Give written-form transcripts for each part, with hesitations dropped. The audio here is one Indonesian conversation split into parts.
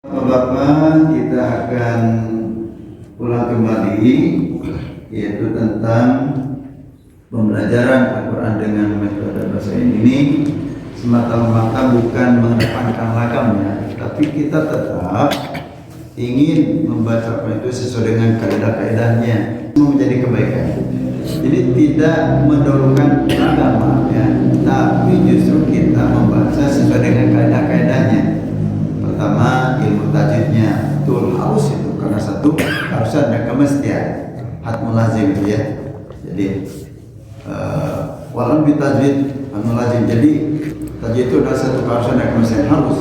Bapak, kita akan ulang kembali, yaitu tentang pembelajaran Al-Quran dengan metode bahasa ini semata-mata bukan mengedepankan lagamnya, tapi kita tetap ingin membaca Al-Quran itu sesuai dengan kaidah-kaidahnya menjadi kebaikan. Jadi tidak mendahulukan agama, ya, tapi justru kita membaca sesuai dengan kaidah-kaidahnya. Pertama, ilmu tajwidnya betul harus itu, karena satu harus ada kemestian hatmul lazim itu ya. Jadi walau bitajwid hatmul lazim, jadi tajwid itu adalah satu keharusan dan kemestian harus.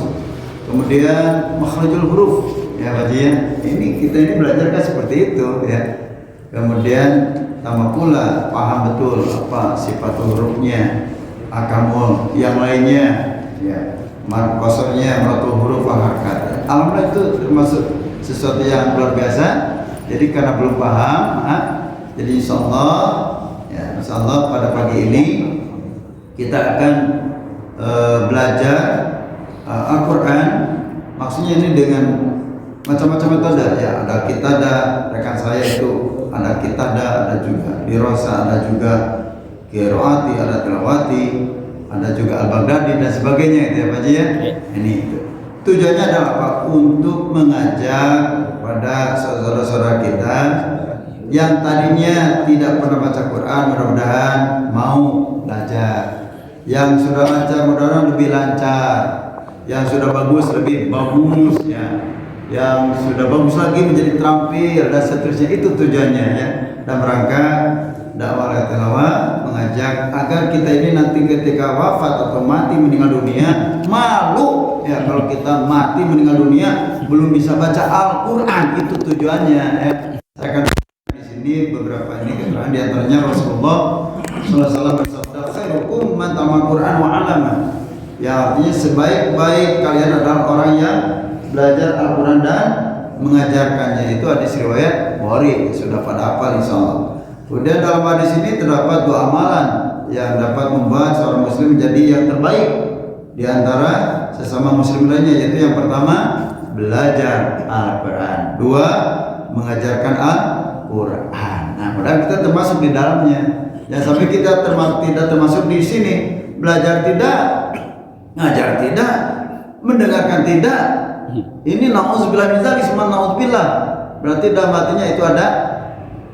Kemudian makhrajul huruf ya Pak ya, ini kita ini belajar kan seperti itu ya. Kemudian sama pula paham betul apa sifat hurufnya, akamul yang lainnya ya, kosongnya, meratul huruf, harakat. Alhamdulillah itu termasuk sesuatu yang luar biasa. Jadi karena belum paham, jadi insya Allah pada pagi ini kita akan belajar Al-Quran. Maksudnya ini dengan macam-macam metode ya. Ada kitada, rekan saya itu ada kitada, ada juga dirosa, ada juga qiraati, ada tilawati, ada juga Al-Baghdadi dan sebagainya itu ya Pak Ji ya. Ini itu. Tujuannya adalah apa? Untuk mengajak pada saudara-saudara kita yang tadinya tidak pernah baca Quran, mudah-mudahan mau belajar. Yang sudah lancar mudah-mudahan lebih lancar. Yang sudah bagus lebih bagus ya. Yang sudah bagus lagi menjadi terampil dan seterusnya, itu tujuannya ya. Dan rangka dakwah tilawah mengajak agar kita ini nanti ketika wafat atau mati meninggal dunia malu ya kalau kita mati meninggal dunia belum bisa baca Al-Quran. Itu tujuannya ya. Saya akan di sini beberapa ini keterangan, di antaranya Rasulullah SAW bersabda, khairukum man ta'allama Quran wa 'allama. Ya artinya sebaik-baik kalian adalah orang yang belajar Al-Quran dan mengajarkannya. Itu hadis riwayat Bukhari, sudah pada hafal insyaallah. Kemudian dalam hadis ini terdapat dua amalan yang dapat membuat seorang muslim menjadi yang terbaik di antara sesama muslim lainnya, yaitu yang pertama belajar Al-Quran, dua mengajarkan Al-Quran. Nah, mudah kita termasuk di dalamnya. Jangan sampai kita tidak termasuk di sini. Belajar tidak, ngajar tidak, mendengarkan tidak. Ini na'udzubillah min dzalik, semua na'udzubillah. Berarti dalam hatinya itu ada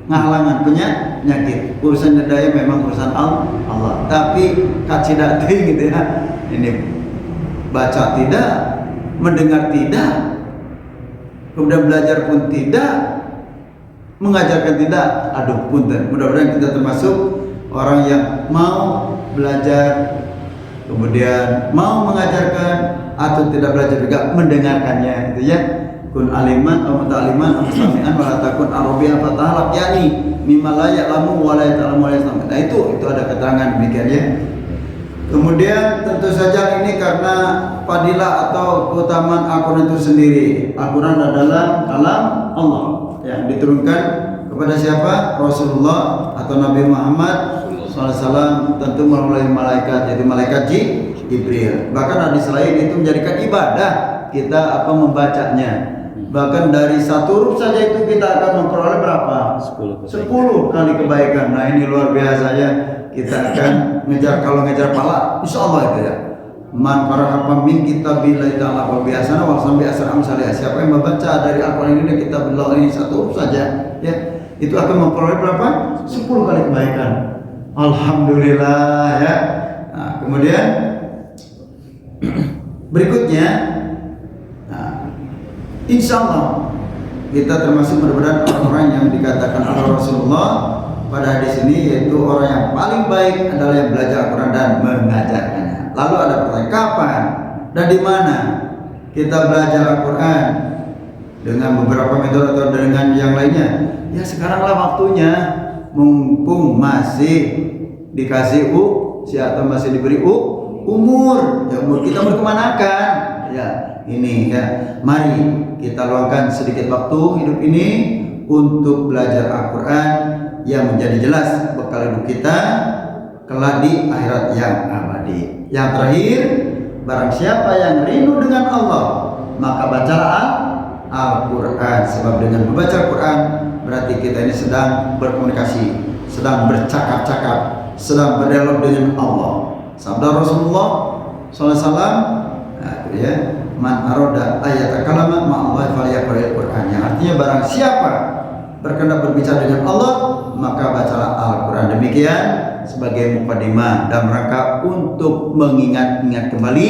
ngahalangan, penyakit. Urusan daya memang urusan Allah, tapi kacidati gitu ya. Ini baca tidak, mendengar tidak, kemudian belajar pun tidak, mengajarkan tidak. Aduh punten. Mudah-mudahan kita termasuk orang yang mau belajar, kemudian mau mengajarkan, atau tidak belajar juga mendengarkannya, gitu ya. Kun aliman atau muta'aliman atau sami'an wa la takun arabiyan fatahalak, yakni mimma la ya'lamu wa la ya'lamu wa la ya'lamu. Nah itu ada keterangan demikian ya. Kemudian tentu saja ini karena fadilah atau keutamaan Al-Quran itu sendiri. Al-Quran adalah kalam Allah yang diturunkan kepada siapa? Rasulullah atau Nabi Muhammad SAW, tentu melalui malaikat, yaitu malaikat Jibril. Bahkan hadis lain itu menjadikan ibadah kita membacanya. Bahkan dari satu huruf saja itu kita akan memperoleh berapa? 10 kali kebaikan. Nah ini luar biasa ya. Kita akan kalau ngejar pala, insya Allah itu ya. Man farahapa min kitabillahi ta'ala wa biasana wa sambi asar amsalih. Siapa yang membaca dari Al-Quran ini kitabillah ini satu huruf saja ya, itu akan memperoleh berapa? 10 kali kebaikan. Alhamdulillah ya. Nah, kemudian berikutnya, insya Allah kita termasuk mudah-mudahan orang-orang yang dikatakan oleh Rasulullah pada hadis ini, yaitu orang yang paling baik adalah yang belajar Al-Quran dan mengajarkannya. Lalu ada pertanyaan, kapan dan di mana kita belajar Al-Quran? Dengan beberapa metode atau dengan yang lainnya? Ya sekaranglah waktunya, mumpung masih dikasih atau masih diberi umur, ya umur kita berkemanakan ya. Ini ya, mari kita luangkan sedikit waktu hidup ini untuk belajar Al-Quran yang menjadi jelas bekal hidup kita kelak di akhirat yang abadi. Yang terakhir, barang siapa yang rindu dengan Allah maka bacalah Al-Quran. Sebab dengan membaca Al-Quran berarti kita ini sedang berkomunikasi, sedang bercakap-cakap, sedang berdialog dengan Allah. Sabda Rasulullah SAW, ya, man aroda ayat kalama ma'allah falyaqra'il Qur'an. Yang artinya barang siapa berkehendak berbicara dengan Allah, maka bacalah Al-Quran. Demikian sebagai mukadimah dan rangka untuk mengingat-ingat kembali,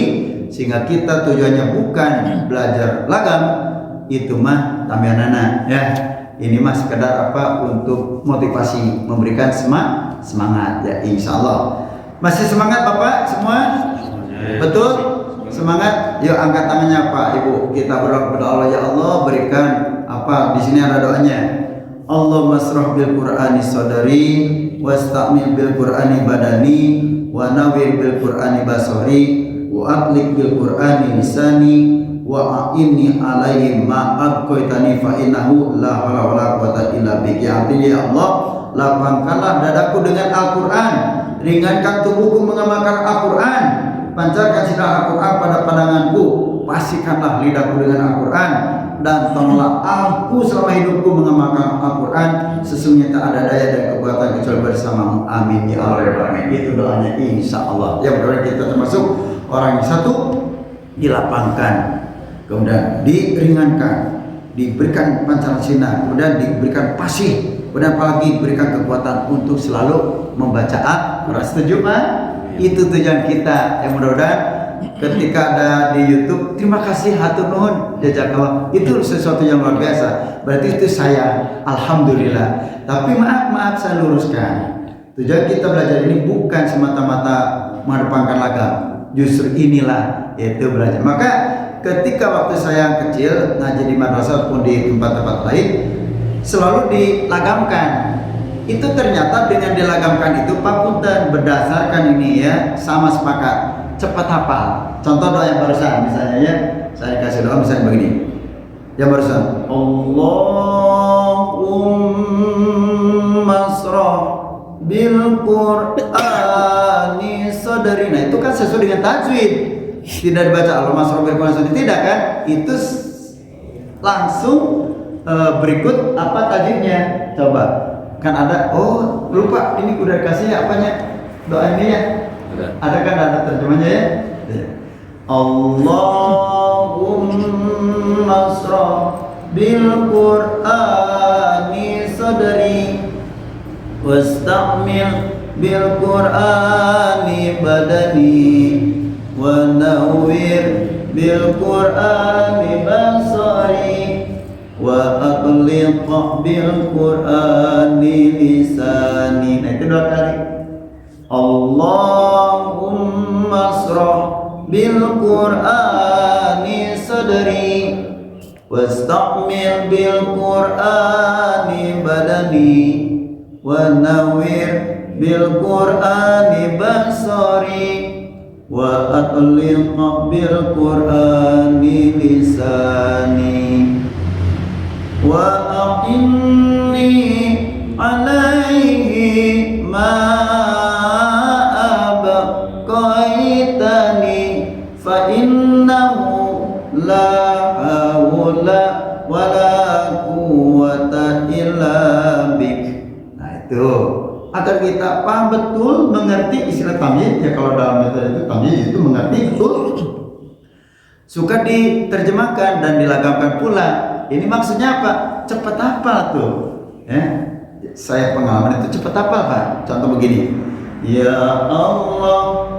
sehingga kita tujuannya bukan belajar lagam, itu mah tamianana, ya. Ini mah sekedar apa, untuk motivasi, memberikan semangat, ya, insya Allah. Masih semangat Bapak semua? Betul? Semangat? Yuk angkat tangannya Pak Ibu. Kita berdoa, ya Allah berikan apa, di sini ada doanya. Allahumma shrah bil Qur'ani sadari wasta'mil bil Qur'ani badani wa nawwir bil Qur'ani basari wa atlik bil Qur'ani lisani wa a'inni alaihi ma abqaitani fa innahu la haula wala quwwata illa bik. Artinya, ya Allah, lapangkanlah dadaku dengan Al-Qur'an, ringankan tubuhku mengamalkan Al-Qur'an, pancarkan sinar Al-Qur'an pada pandanganku, pastikanlah lidahku dengan Al-Qur'an, dan tolonglah aku selama hidupku mengamalkan Al-Quran. Sesungguhnya tak ada daya dan kekuatan kecuali bersamamu. Amin ya Allah ya Rabbi. Itu doanya insya Allah. Yang berdoa kita termasuk orang yang satu, dilapangkan, kemudian diringankan, diberikan pancaran sinar, kemudian diberikan pasih, kemudian apalagi diberikan kekuatan untuk selalu membaca Al-Quran. Setuju Pak? Itu tujuan kita. Yang mudah-mudahan ketika ada di YouTube, terima kasih hatur nuhun jazakallah, itu sesuatu yang luar biasa. Berarti itu saya, alhamdulillah. Tapi maaf saya luruskan, tujuan kita belajar ini bukan semata-mata mengedepankan lagam. Justru inilah yaitu belajar. Maka ketika waktu saya kecil ngaji di madrasah pun di tempat-tempat lain, selalu dilagamkan. Itu ternyata dengan dilagamkan itu Pak Punten, berdasarkan ini ya, sama sepakat cepat hafal. Contoh doa yang barusan misalnya, ya, saya kasih doa misalnya begini. Yang barusan, Allahumma shrah bil Qur'ani sadri. Nah, itu kan sesuai dengan tajwid. Tidak dibaca Allahumma shrah bil Qur'ani sadri, tidak kan? Itu langsung berikut apa tajwidnya? Coba. Kan ada, oh lupa, ini udah kasih apanya? Doa ini ya. Ada kan, ada terjemahnya ya. Allahumma shrah bil Qur'ani sadri wastamil bil Qur'ani badani wa nawwir bil Qur'ani basari wa aqliq bil Qur'ani lisani. Nah, itu dua kali. Allahumma shrah bil Qur'ani sadri wastamil bil Qur'ani badani wa nawwir bil Qur'ani basari wa atliq bil Qur'ani lisani wa a'inni alaihi ma fa innahu la haula wala quwwata illa bik. Nah, itu agar kita paham betul, mengerti istilah tamyiz. Ya, kalau dalam metode itu tamyiz itu mengerti betul, suka diterjemahkan dan dilagamkan pula. Ini maksudnya apa? Cepat hafal tuh. Saya pengalaman itu cepat hafal Pak. Contoh begini. Ya Allah,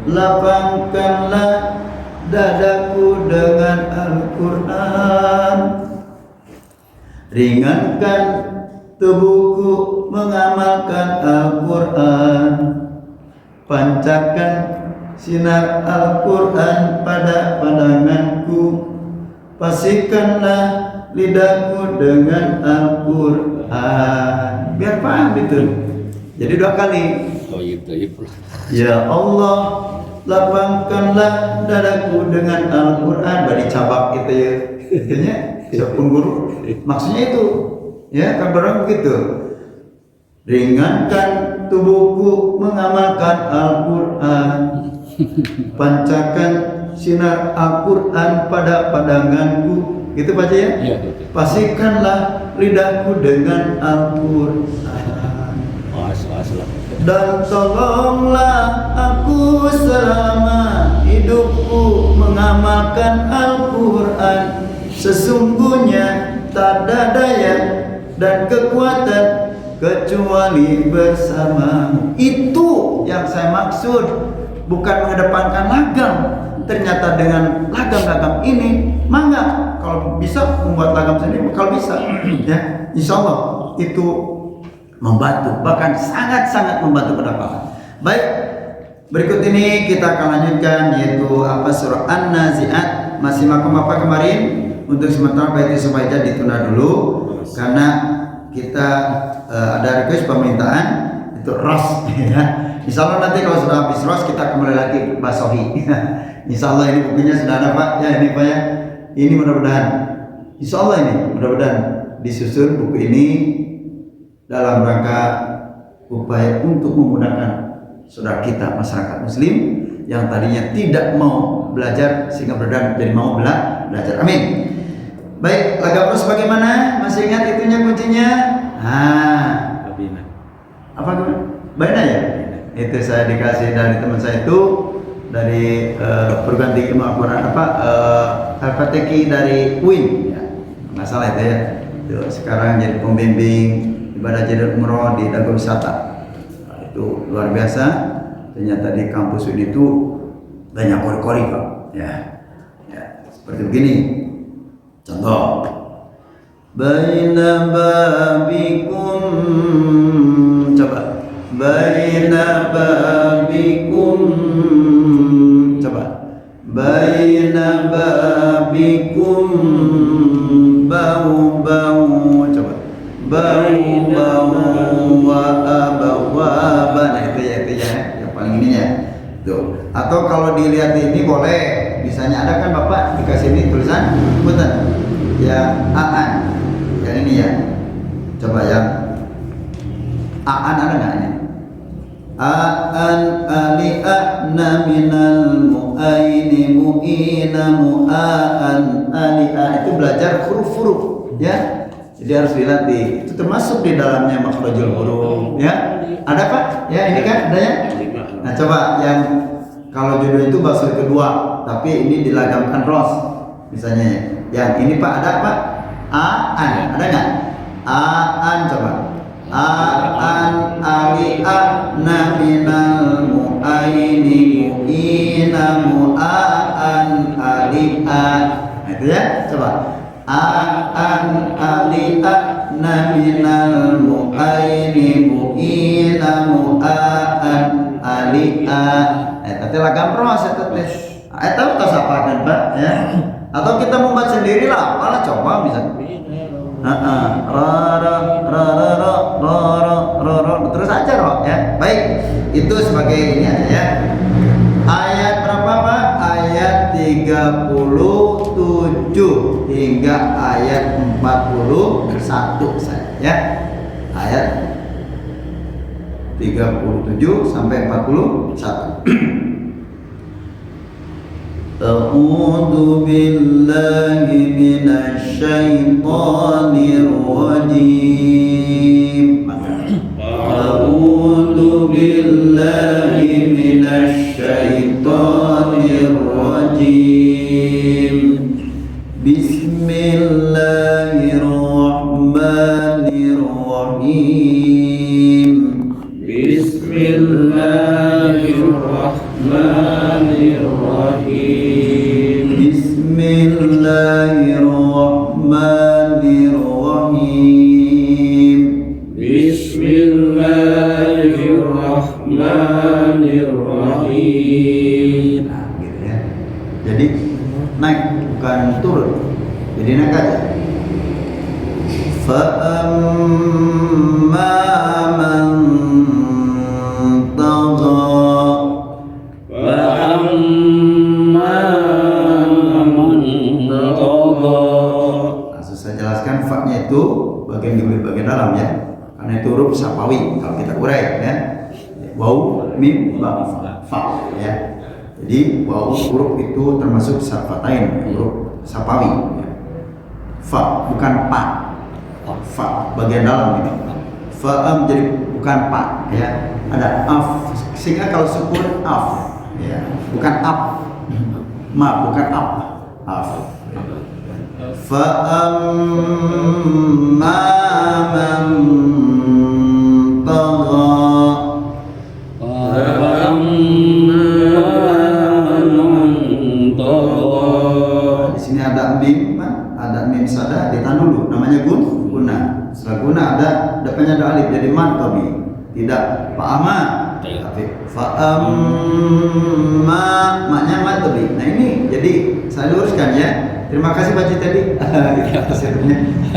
lapangkanlah dadaku dengan Al-Quran, ringankan tubuhku mengamalkan Al-Quran, pancarkan sinar Al-Quran pada pandanganku, pastikanlah lidahku dengan Al-Quran. Biar paham itu. Jadi dua kali. Ya Allah, lapangkanlah dadaku dengan Al-Quran. Bari cabak itu ya. Intinya siapapun guru, maksudnya itu. Ya, kan barang begitu. Ringankan tubuhku mengamalkan Al-Quran, pancarkan sinar Al-Quran pada pandanganku. Gitu Pak Haji ya? Iya, betul. Pastikanlah lidahku dengan Al-Quran. Dan tolonglah aku selama hidupku mengamalkan Al-Quran. Sesungguhnya tak ada daya dan kekuatan kecuali bersamamu. Itu yang saya maksud, bukan mengedepankan lagam. Ternyata dengan lagam-lagam ini, mangga kalau bisa membuat lagam sendiri, kalau bisa ya, insya Allah itu membantu, bahkan sangat-sangat membantu pendapatan. Baik, berikut ini kita akan lanjutkan, yaitu surah An-Nazi'at. Masih makom apa kemarin? Untuk sementara bait Subaijah ditunda dulu karena kita ada request permintaan itu ros ya. Insya Allah nanti kalau sudah habis ros kita kembali lagi basohi. Insya Allah ini bukunya sudah ada Pak ya, ini Pak ya. Ini mudah-mudahan Insya Allah ini mudah-mudahan disusun buku ini dalam rangka upaya untuk memudahkan saudara kita masyarakat muslim yang tadinya tidak mau belajar sehingga benar jadi mau belajar. Amin. Baik, lagam terus bagaimana? Masih ingat itunya kuncinya? Babina. Apa gimana? Babina ya? Itu saya dikasih dari teman saya itu dari perguruan tinggi ilmu Al-Quran LPTQ dari UIN ya. Nggak salah itu ya. Itu sekarang jadi pembimbing ibadah jadi umroh di Dago Wisata. Nah, itu luar biasa. Ternyata di kampus UIN itu banyak kori-kori Pak. Ya, seperti begini. Contoh, baina babikum, coba, baina babikum, coba, baina babikum, bau-bau, coba, bau-bau wa abawaba. Nah itu ya, yang paling ininya. Tuh. Atau kalau dilihat ini boleh, misalnya ada kan Bapak dikasih ini tulisan, punten, yang aan, yang ini ya, coba yang aan ada nggak ini? Aan ali'ana minal mu'aini mu'ina mu'aan ali'a, itu belajar huruf-huruf ya, jadi harus dilatih. Itu termasuk di dalamnya makhrajul huruf ya. Ada Pak? Ya ini kan ada ya. Nah coba yang kalau judul itu bahasa kedua, tapi ini dilagamkan ros, misalnya yang ini Pak ada Pak? Aan, ada nggak? Aan coba. Aan ali'ana minal mu'aini mu'ina mu'aan ali'a. Nah itu ya, coba. Aan ali'ana minal mu'aini mu'ina mu'aan ali'a. Tapi lagam ros itu teh. Tahu apa kan Pak ya? Atau kita membuat sendiri lah, apalah coba misalnya. Terus aja roh ya. Baik, itu sebagai ini aja ya. Ayat berapa Pak? Ayat 37 hingga ayat 41 saya ya. Ayat 37 sampai 41. A'udzu billahi minasy syaithanir rajim. A'udzu billahi minasy syaithanir rajim. Bismillahirrahmanirrahim. Bismillahirrahmanirrahim. Bismillahirrahmanirrahim. Bismillahirrahmanirrahim. Nah, gitu ya. Jadi naik bukan turun. Jadi naik aja. Fa'amma man tagha. Langsung saya jelaskan fa-nya itu bagian gimana bagian dalam ya, karena itu huruf sapawi kalau kita urai ya, waw mim ba fa ya. Jadi huruf itu termasuk safatain, huruf sapawi. Fa bukan pa. Fa bagian dalam ini. Fa jadi bukan pa ya. Ada af. Sehingga kalau sukun af ya, bukan ap. Ma bukan ap. Af. Fa amma man tagha. Di sini ada mim, ada mim sada, ditahan dulu, namanya guna. Setelah guna ada depannya ada alif, jadi man tabi. Tidak fa'ama, tapi fa'amma, maknya man tabi. Nah ini jadi saya luruskan ya. Terima kasih Pak Cik tadi.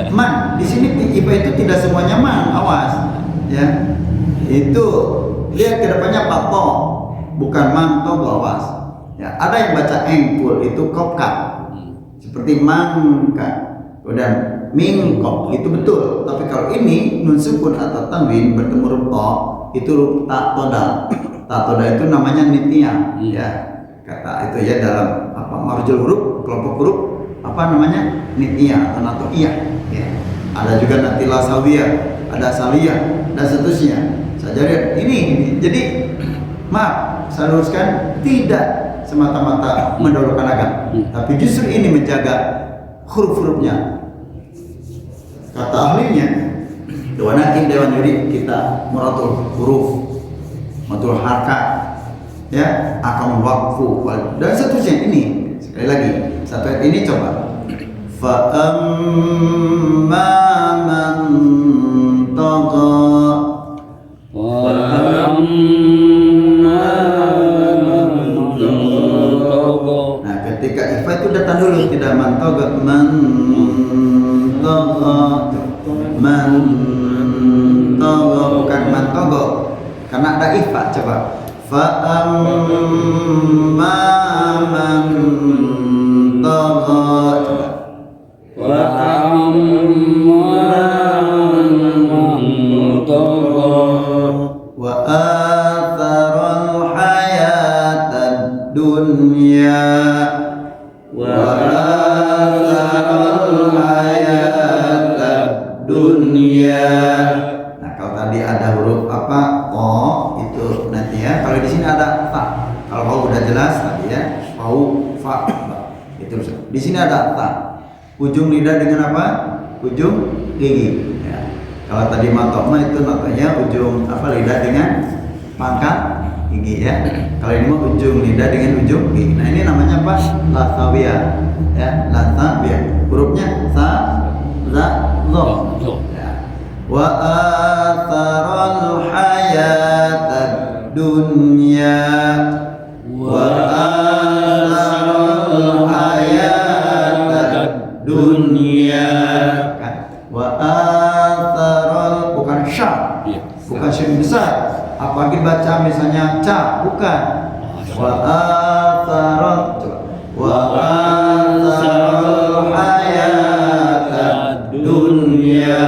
Man, di sini IPA itu tidak semuanya man, awas ya. Itu lihat ke depannya pato, bukan man to, awas. Ya, ada yang baca engkul itu kopka, seperti mangka, dan mingkop itu betul. Tapi kalau ini nun sukun atau tanwin bertemu huruf to, itu huruf ta toda. Ta toda itu namanya nitya, ya kata itu ya dalam apa marjul huruf, kelompok huruf apa namanya nitya atau natoiyah. Ya. Ada juga nanti lasawiyah, ada saliyah dan seterusnya. Saya lihat ini, jadi maaf saya luruskan, tidak semata-mata mendahulukan agama, tapi justru ini menjaga huruf-hurufnya. Kata ahlinya, dewan hakim, dewan juri kita muratul huruf, muratul harkat, ya, akan wakfu dan seterusnya. Ini sekali lagi satu ayat ini coba. Fa amma man tagha. Ketika ifa itu datang dulu, tidak mantoga, mantoga bukan mantogo, karena ada ifa. Coba fa amma man toga, coba wa amma man toga wa atharul hayatad dunya. Nah kalau tadi ada huruf apa o itu nanti ya. Kalau di sini ada ta. Kalau kau udah jelas tadi ya, kau fa itu di sini ada ta. Ujung lidah dengan apa? Ujung gigi. Ya. Kalau tadi matokma itu makanya ujung apa lidah dengan pangkat gigi ya. Kalau ini mah ujung lidah dengan ujung gigi. Nah ini namanya apa? Lasawiyah ya, lasawiyah. Hurufnya sa, za, zo. Ya. Wa atharul hayatad dunya. Wa atharul hayatad dunya. Wa atharul bukan sya, bukan syin besar. Apalagi baca misalnya ca, bukan. Wa atharul, coba. Wa atharul hayatad dunya.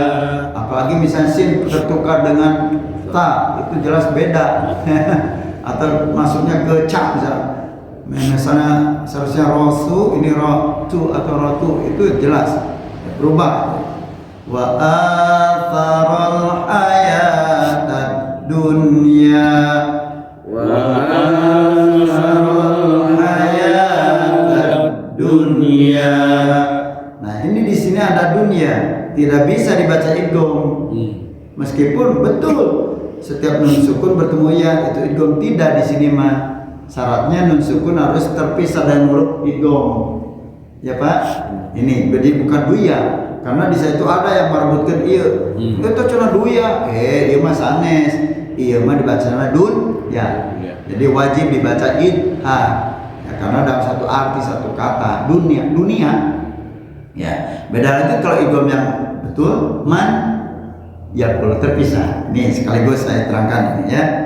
Apalagi misalnya sin tertukar dengan ta, itu jelas beda. Atau masuknya ke ca misalnya seharusnya rosu, ini rotu atau rotu, itu jelas berubah. Wa atharul hayatad dunya. Wa atharul hayatad dunya. Nah ini di sini ada dunia, tidak bisa dibaca idgham. Meskipun betul setiap nun sukun bertemu ya itu idgham, tidak di sini mah. Syaratnya nun sukun harus terpisah dari huruf idgham. Ya Pak, ini jadi bukan duya, karena di situ ada yang merebutkan iya. Itu cuma duya, dia mah sanes, iya mah dibaca dun ya. Jadi wajib dibaca idha ya, karena dalam satu arti satu kata dunia ya. Beda lagi kalau idgham yang betul man ya perlu terpisah. Nih sekaligus saya terangkan ini ya.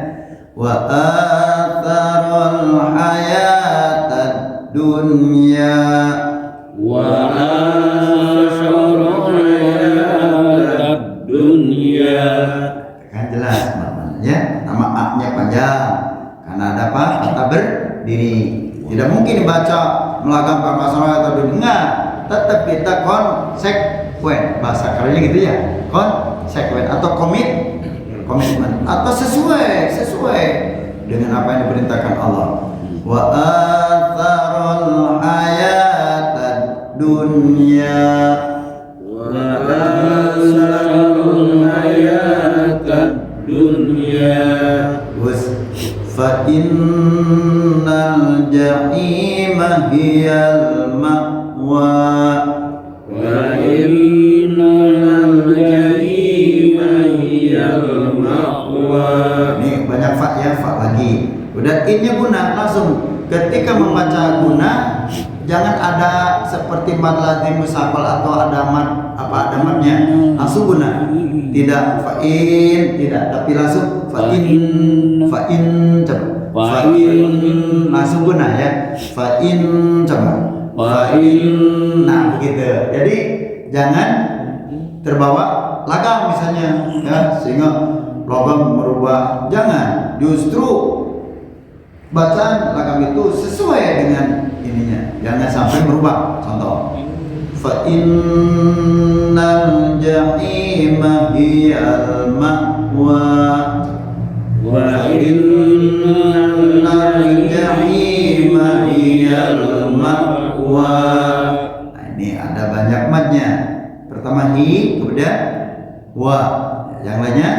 Wa atharul hayatad dunya. Wa atharul hayatad dunya. Kan jelas namanya ya. Nama A-nya panjang karena ada apa? Kata berdiri. ini baca melagamkan masalah atau enggak, tetap kita konsekuen, bahasa kerennya gitu ya, konsekuen atau komitmen atau sesuai dengan apa yang diperintahkan Allah. Wa atharul hayatad dunya fa innal jahima hiyal ma'wa wa innal jahima hiyal ma'wa. Ini banyak fa ya, fa lagi. Udah innya guna langsung. Ketika membaca guna jangan ada seperti mad lazim musafal atau ada mad ada madnya langsung guna. Tidak fa'in, tidak, tapi langsung fa'in coba. Fa'in langsung guna ya. Fa'in coba. Fa'in, nah begitu. Jadi jangan terbawa lagam misalnya ya, sehingga logam merubah. Jangan, justru bacaan lagam itu sesuai dengan ininya, jangan sampai merubah. Contoh, fa innal jahima hiyal ma'wa wa innal jahima hiyal ma'wa. Nah, ini ada banyak madnya. Pertama hi, kemudian wa, yang lainnya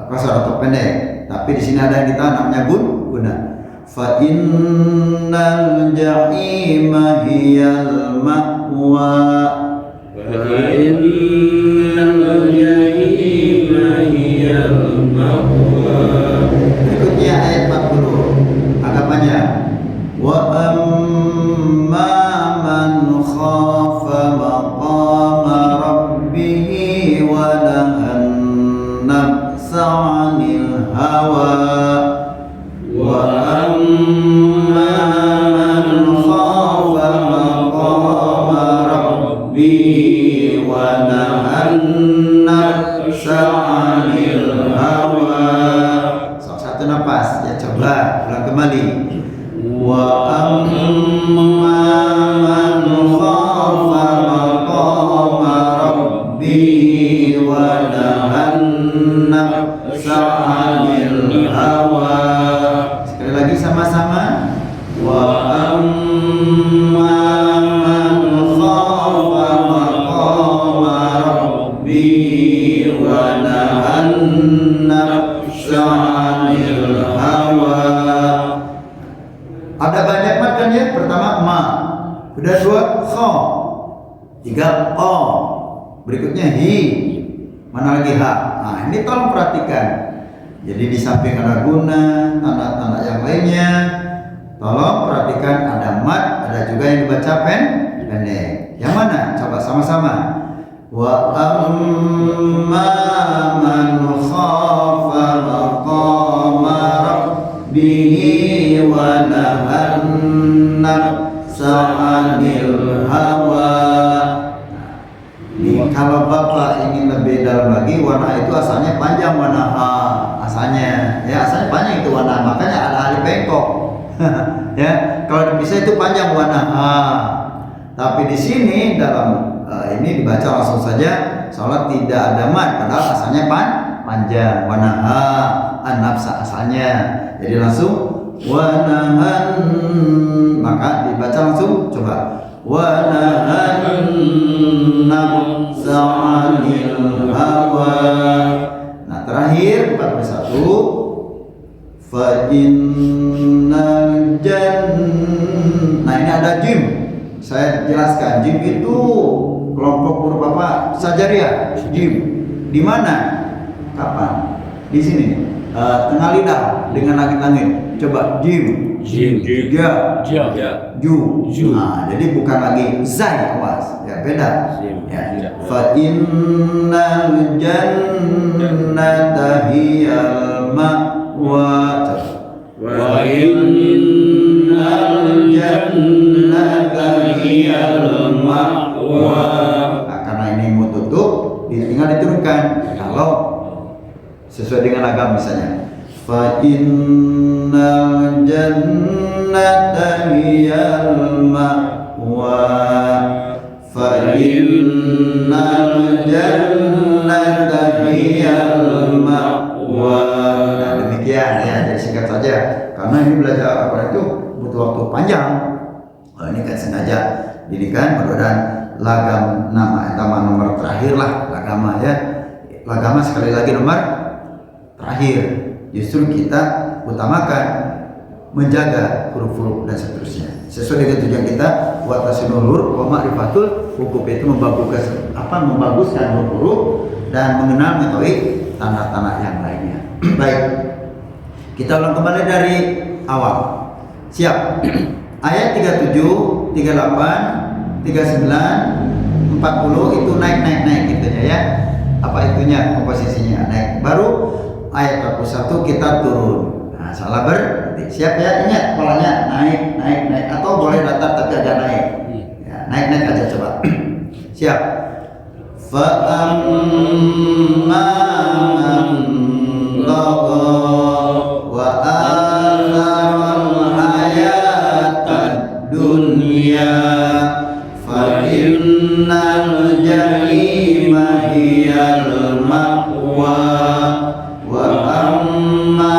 kasar atau pendek. Tapi di sini ada yang kita namanya guna. Fa innal jahima hiyal ma'wa. Fa innal jahima hiyal ma'wa. Berikutnya ayat 40. Agak panjang. Wa amma man khafa maqama rabbih wa nahan nafsa 'anil hawa. Wa amma man khafa maqama rabbih wa nahan nafsa 'anil hawa. Satu nafas ya, coba ulang kembali. Wa amma man khafa maqama rabbih wa nahan nafsa 'anil hawa. Sekali lagi sama-sama. Wa amma man khafa maqama rabbih wa nahan nafsa 'anil hawa. Ada banyak mat kan ya. Pertama ma, udah dua kha, tiga o, berikutnya hi, mana lagi ha. Nah ini tolong perhatikan. Jadi di samping ada guna, tanda-tanda yang lainnya, tolong perhatikan ada mat, ada juga yang dibaca pendek. Yang mana? Coba sama-sama. Wa amma man khafa maqama rabbih wa nahan nafsa 'anil hawa. Nih, kalau Bapak ingin lebih dalam lagi, warna itu asalnya panjang, warna ha asalnya ya, asalnya panjang itu warna, makanya ada alif bengkok. Ya, kalau dipisah itu panjang warna ha. Tapi di sini dalam ini dibaca langsung saja, sholat tidak ada mad, padahal asalnya panjang warna ha, an-nafsa asalnya. Jadi langsung wa nahan, maka dibaca langsung, coba wa nahan nafsa 'anil hawa. Nah terakhir 41 fa innal nah ini ada jim. Saya jelaskan, jim itu kelompok huruf apa? Sajariyah. Jim di mana? Kapan? Di sini. Tengah lidah dengan langit-langit. Coba jim. Ja. Ju. Nah, jadi bukan lagi zai, awas. Ya beda. Ya. Fa innal jannata hiyal ma'wa. Wa innal jannata hiyal ma'wa. Nah, karena ini mau tutup, tinggal diturunkan. Kalau sesuai dengan agama misalnya fa innal jannata hiyal ma'wa fa innal jannata hiyal ma'wa. Nah, demikian ya, jadi singkat saja karena ini belajar Al-Quran itu butuh waktu panjang. Ini kan sengaja didikan mudah-mudahan lagam nama nomor terakhir lah lagama ya. Lagama sekali lagi nomor terakhir. Justru kita utamakan menjaga huruf-huruf dan seterusnya sesuai dengan tujuan kita wa tasinulur wa ma'rifatul hukuk, itu membaguskan huruf-huruf dan mengenal metode tanda-tanda yang lainnya. Baik, kita ulang kembali dari awal. Siap? Ayat 37, 38, 39, 40 itu naik gitunya ya. Apa itunya, komposisinya naik. Baru ayat 41 kita turun. Nah, salah berarti. Siap ya? Ingat polanya naik atau boleh datar tapi agak naik. Ya, naik aja coba. Siap. Fa amma man tagha wa atharal hayatad dunya fa innal jahima hiyal ma'wa wa amma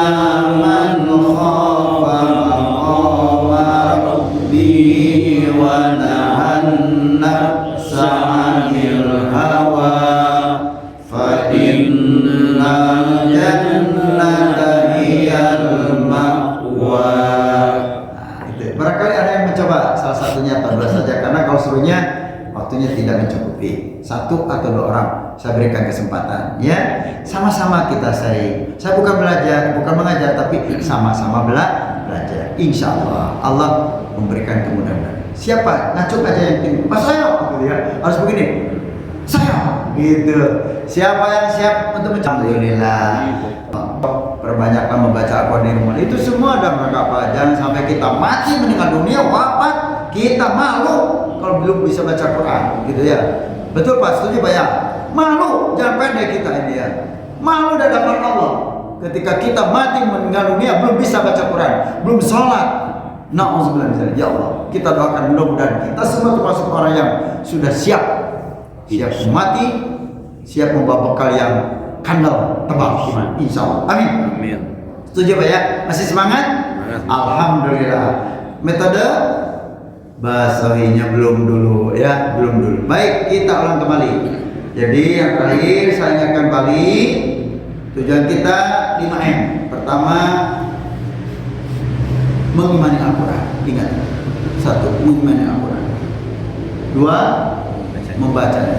man khafa maqama rabbihi wa nahan nafsa 'anil hawa fa innal jannata hiyal ma'wa. Barangkali ada yang mencoba salah satunya atau dua saja, karena kalau seluruhnya waktunya tidak mencukupi. Satu atau dua orang saya berikan kesempatan ya, sama-sama kita sharing. Saya bukan mengajar tapi sama-sama belajar. Insya Allah memberikan kemudahan. Siapa ngacuk aja yang tinggi, pas saya gitu ya, harus begini saya gitu. Siapa yang siap untuk mencoba? Alhamdulillah. Perbanyaklah membaca Al-Quran di rumah. Itu semua dalam rangka apa? Jangan sampai kita mati meninggal dunia wafat kita malu kalau belum bisa baca Quran, gitu ya. Betul Pak, setuju Pak ya? Malu, jangan pendek kita ini ya. Malu di hadapan Allah ketika kita mati meninggal dunia belum bisa baca Quran, belum sholat. Na'udzubillah misalnya. Ya Allah, kita doakan mudah-mudahan kita semua termasuk orang yang sudah siap mati, siap membawa bekal yang kandal tebal iman, insya Allah. Amin. Setuju Pak ya? Masih semangat? Alhamdulillah. Metode basahinya belum dulu. Baik, kita ulang kembali. Jadi yang terakhir saya ingatkan kembali, tujuan kita 5M. Pertama, mengimani Al-Quran. Ingat, 1, mengimani Al-Quran. 2, membacanya.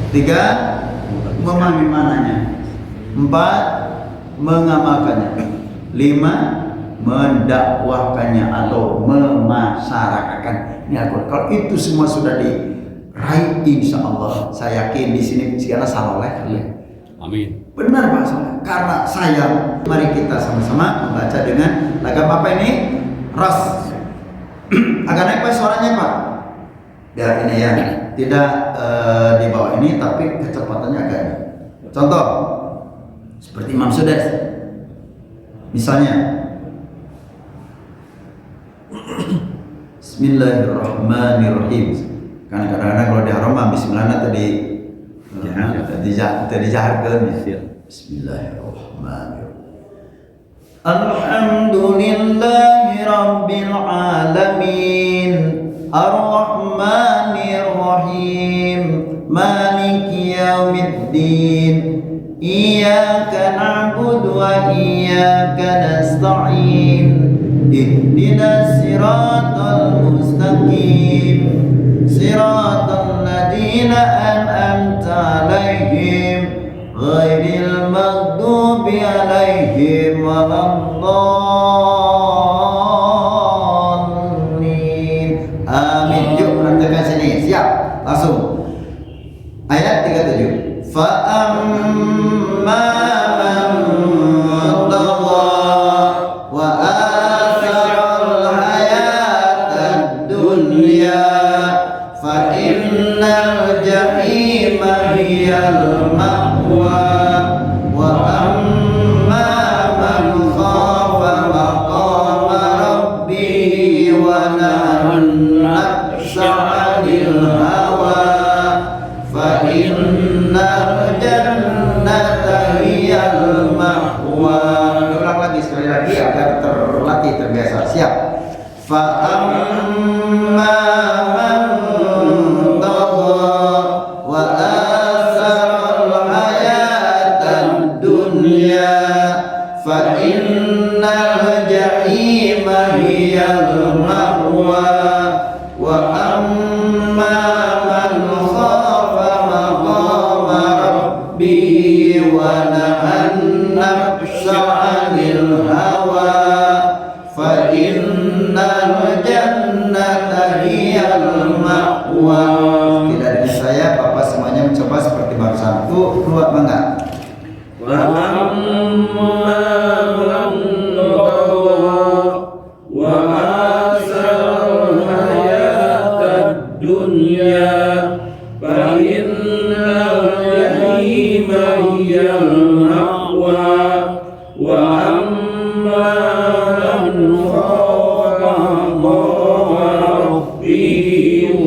3, memahami maknanya. 4, mengamalkannya. 5, mendakwahkannya atau memasyarakatkan ini Al-Quran. Kalau itu semua sudah diraih, insya Allah saya yakin di sini segala saloleh. Amin. Benar Pak Saleh. Karena saya, mari kita sama-sama membaca dengan lagam apa ini? Ras. Agak naik Pak suaranya Pak. Ya ini ya, tidak di bawah ini tapi kecepatannya agak ini. Contoh seperti Imam Sudes. Misalnya Bismillahirrahmanirrahim. Karena kadang-kadang kalau di haram bismillah tadi dijaharkan ya. Bismillahirrahmanirrahim. Alhamdulillahi rabbil alamin. Ar-Rahmanir-Rahim. Maliki yaumiddin. Iyyaka na'budu wa iyyaka nasta'in. Ihdinas siratal mustaqim. Siratal ladzina an'amta 'alaihim ghairil maghdubi 'alaihim waladdallin. Amin. Yuk praktekkan sini. Siap? Langsung. Ayat 37. Fa amma man tagha wa atharal hayatad dunya fa innal jahima hiyal ma'wa wa amma mencoba seperti barusan itu keluar enggak? وأما من طغى وآثر الحياة الدنيا فإن الجحيم هي المأوى وأما من خاف مقام ربه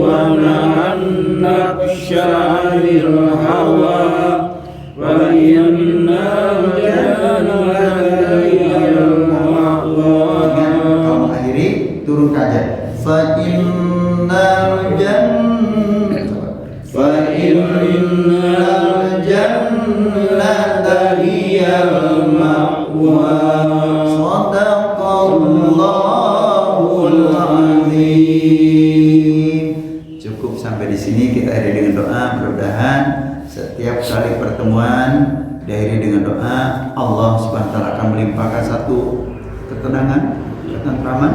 ونهى النفس عن الهوى فإن Kamu akhiri turun kajian. Fa innal jannata hiyal ma'wa. Shadaqallahul azim. Cukup sampai di sini, kita akhiri dengan doa. Mudah-mudahan setiap kali pertemuan diakhiri dengan doa, Allah Subhanahu wa taala akan melimpahkan satu ketenangan, ketentraman,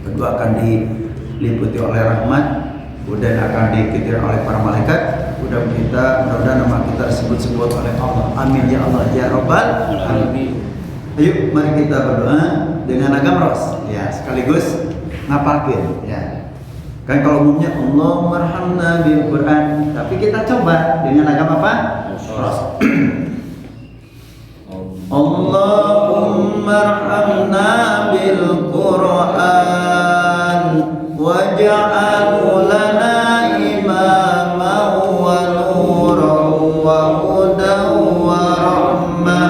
kedua akan diliputi oleh rahmat, kemudian akan diikuti oleh para malaikat. Mudah-mudahan nama kita disebut-sebut oleh Allah. Amin ya Allah ya Rabbal alamin. Ayo mari kita berdoa dengan agam ros ya, sekaligus ngapalkeun ya. Kan kalau umumnya Allahumma arhamna bil Quran, tapi kita coba dengan agama apa? Ros. Allahumma arhamna bil Quran waj'alhu lana imaman wa nuran wa hudan wa rahmah.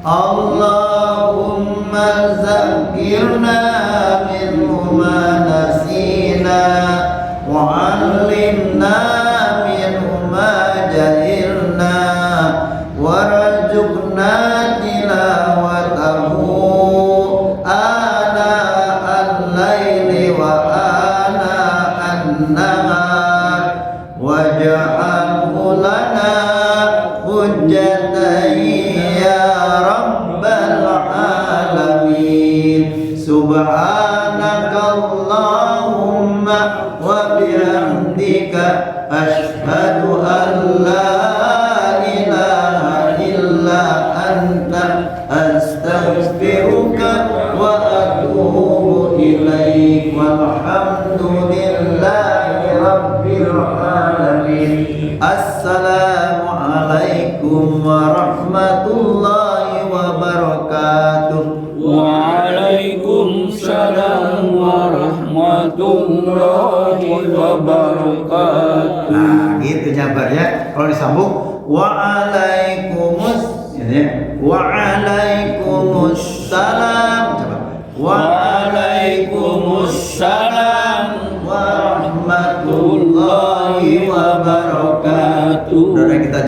Allahumma zakkirna minhu ma nasina wa 'allimna minhu ma jahilna warzuqna tilawatahu ana al-laili wa ana an-nahar waj'alhu lana hujjatan ya rabbal alamin. Subhanakallahumma wa bihamdika asyhadu an la ilaha illa anta astaghfiruka wa atubu ilaik. Walhamdulillahi rabbil alamin. Assalamualaikum warahmatullahi wabarakatuh. Waalaikumsalam warahmatullahi wabarakatuh. Nah, gitu nyabar ya. Kalau disambung Waalaikumsalam. Coba. Waalaikumsalam warahmatullahi wabarakatuh. Udah kita